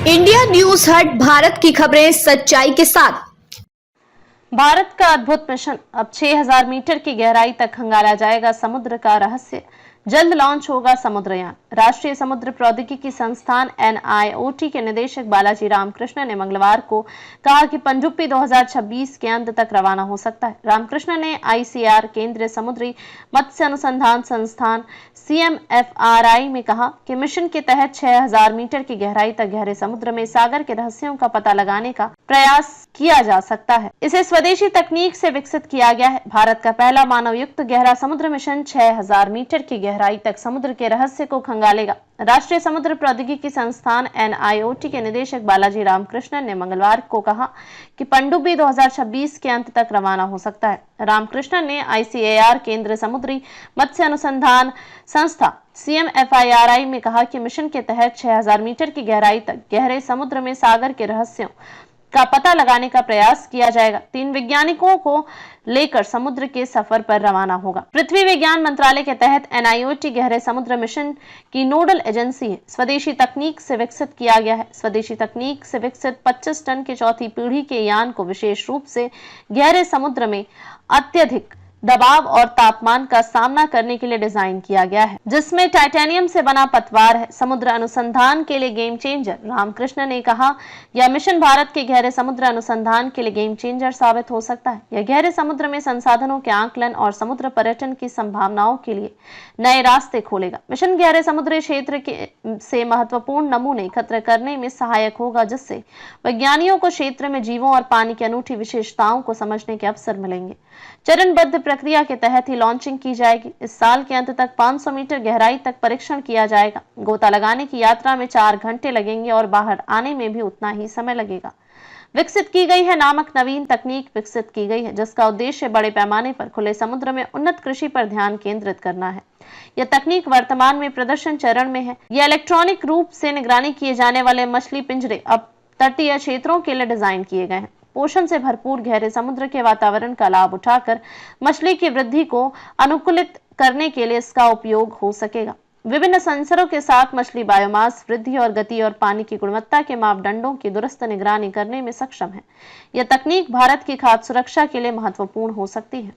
India news हट, भारत की खबरें सच्चाई के साथ। भारत का अद्भुत मिशन, अब 6000 मीटर की गहराई तक खंगाला जाएगा समुद्र का रहस्य। जल्द लॉन्च होगा समुद्रयान। राष्ट्रीय समुद्र प्रौद्योगिकी संस्थान NIOT के निदेशक बालाजी रामकृष्ण ने मंगलवार को कहा कि पनडुब्बी 2026 के अंत तक रवाना हो सकता है। रामकृष्ण ने ICAR केंद्रीय समुद्री मत्स्य अनुसंधान संस्थान CMFRI में कहा कि मिशन के तहत 6000 मीटर की गहराई तक गहरे समुद्र में सागर के रहस्यों का पता लगाने का प्रयास किया जा सकता है। इसे स्वदेशी तकनीक से विकसित किया गया है। भारत का पहला मानव युक्त गहरा समुद्र मिशन 6000 मीटर की गहराई तक समुद्र के रहस्य को खंगालेगा। राष्ट्रीय समुद्र प्रौद्योगिकी संस्थान NIOT के निदेशक बालाजी रामकृष्णन ने मंगलवार को कहा कि पनडुब्बी 2026 के अंत तक रवाना हो सकता है। रामकृष्णन ने ICAR केंद्रीय समुद्री मत्स्य अनुसंधान संस्था CMFRI में कहा कि मिशन के तहत 6000 मीटर की गहराई तक गहरे समुद्र में सागर के रहस्यों का पता लगाने का प्रयास किया जाएगा। 3 वैज्ञानिकों को लेकर समुद्र के सफर पर रवाना होगा। पृथ्वी विज्ञान मंत्रालय के तहत NIOT गहरे समुद्र मिशन की नोडल एजेंसी है। स्वदेशी तकनीक से विकसित किया गया है। स्वदेशी तकनीक से विकसित 25 टन के चौथी पीढ़ी के यान को विशेष रूप से गहरे समुद्र में अत्यधिक दबाव और तापमान का सामना करने के लिए डिजाइन किया गया है, जिसमें टाइटेनियम से बना पतवार है। समुद्र अनुसंधान के लिए गेम चेंजर। रामकृष्ण ने कहा, यह मिशन भारत के गहरे समुद्र अनुसंधान के लिए गेम चेंजर साबित हो सकता है। यह गहरे समुद्र में संसाधनों के आकलन और समुद्र पर्यटन की संभावनाओं के लिए नए रास्ते खोलेगा। मिशन गहरे समुद्री क्षेत्र से महत्वपूर्ण नमूने एकत्र करने में सहायक होगा, जिससे वैज्ञानिकों को क्षेत्र में जीवों और पानी की अनूठी विशेषताओं को समझने के अवसर मिलेंगे। चरणबद्ध प्रक्रिया के तहत ही लॉन्चिंग की जाएगी। इस साल के अंत तक 500 मीटर गहराई तक परीक्षण किया जाएगा। गोता लगाने की यात्रा में 4 घंटे लगेंगे और बाहर आने में भी उतना ही समय लगेगा। विकसित की गई है नामक नवीन तकनीक विकसित की गई है, जिसका उद्देश्य बड़े पैमाने पर खुले समुद्र में उन्नत कृषि पर ध्यान केंद्रित करना है। यह तकनीक वर्तमान में प्रदर्शन चरण में है। यह इलेक्ट्रॉनिक रूप से निगरानी किए जाने वाले मछली पिंजरे अब तटीय क्षेत्रों के लिए डिजाइन किए गए हैं। पोषण से भरपूर गहरे समुद्र के वातावरण का लाभ उठाकर मछली की वृद्धि को अनुकूलित करने के लिए इसका उपयोग हो सकेगा। विभिन्न सेंसरों के साथ मछली बायोमास वृद्धि और गति और पानी की गुणवत्ता के मापदंडों की दुरुस्त निगरानी करने में सक्षम है। यह तकनीक भारत की खाद्य सुरक्षा के लिए महत्वपूर्ण हो सकती है।